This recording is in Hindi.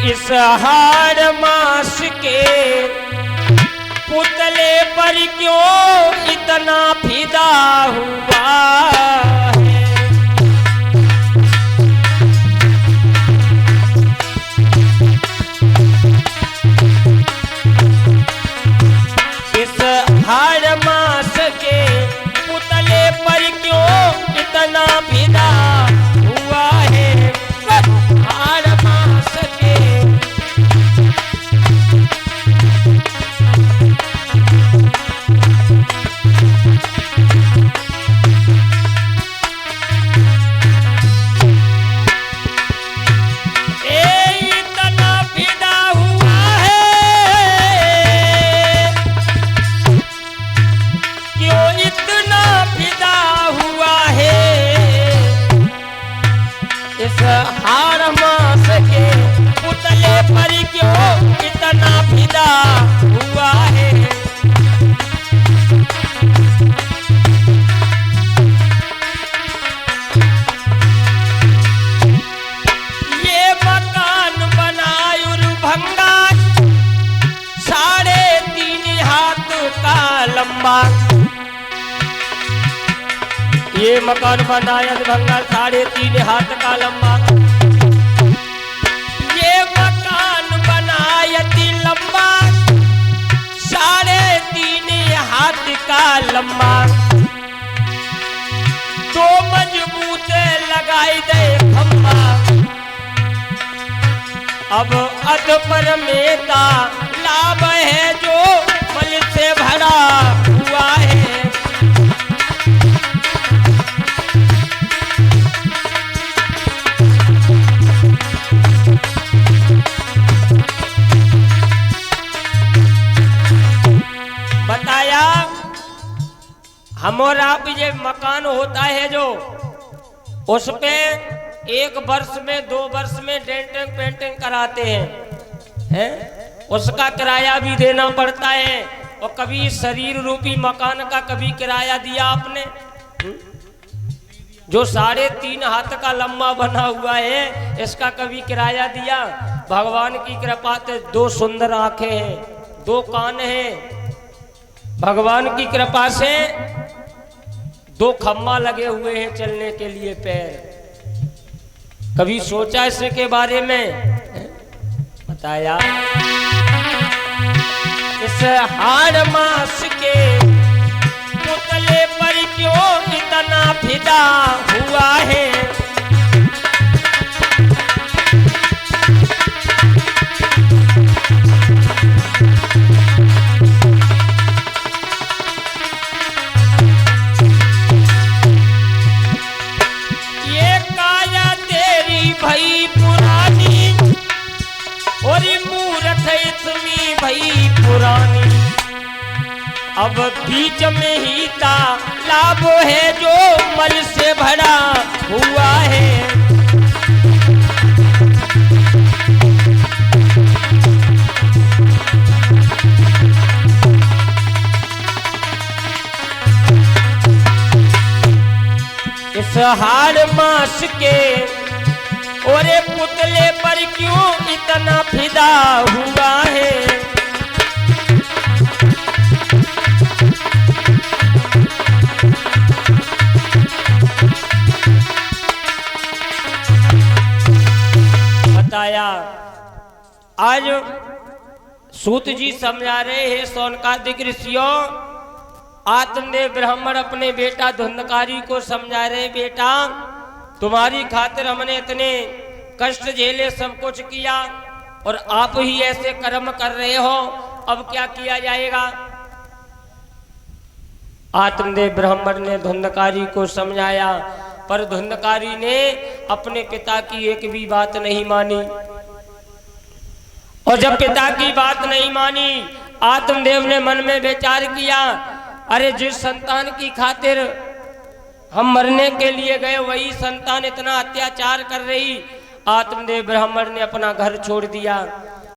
इस हाड़ मास के पुतले पर क्यों इतना फिदा हुआ है। इस हाड़ मास के पुतले पर क्यों इतना फिदा हुआ है। हाड़ मास के हाड़ मास के पुतले पर क्यों इतना फिदा हुआ है। ये मकान बनायुर भंगा 3.5 हाथ का लंबा। ये मकान बनाया भंगा 3.5 हाथ का लंबा। ये मकान बनायती लंबा 3.5 हाथ का लंबा। तो मजबूत लगाई दे खंबा। अब अध पर मेता लाभ है जो मल से भरा हुआ है। बताया हम और आप ये मकान होता है जो उस पे 1 वर्ष में 2 वर्ष में डेंटिंग पेंटिंग कराते हैं, उसका किराया भी देना पड़ता है। और कभी शरीर रूपी मकान का कभी किराया दिया आपने? जो 3.5 हाथ का लंबा बना हुआ है इसका कभी किराया दिया? भगवान की कृपा से 2 सुंदर आंखें हैं, 2 कान हैं। भगवान की कृपा से 2 खम्मा लगे हुए हैं चलने के लिए पैर। कभी सोचा इसके बारे में? बताया इस हाड़ मास के पुतले पर क्यों इतना फिदा हुआ है। भई पुरानी और मूरत इतनी भई पुरानी। अब बीच में ही तालाब है जो मल से भरा हुआ है। इस हाड़ मास के और पुतले पर क्यों इतना फिदा हुआ है। बताया आज सूत जी समझा रहे हैं शौनकादिक ऋषियों। आत्मदेव ब्राह्मण अपने बेटा धुंधकारी को समझा रहे, बेटा तुम्हारी खातिर हमने इतने कष्ट झेले, सब कुछ किया और आप ही ऐसे कर्म कर रहे हो, अब क्या किया जाएगा। आत्मदेव ब्राह्मण ने धुंधकारी को समझाया, पर धुंधकारी ने अपने पिता की एक भी बात नहीं मानी। और जब पिता की बात नहीं मानी, आत्मदेव ने मन में विचार किया, अरे जिस संतान की खातिर हम मरने के लिए गए वही संतान इतना अत्याचार कर रही। आत्मदेव ब्राह्मण ने अपना घर छोड़ दिया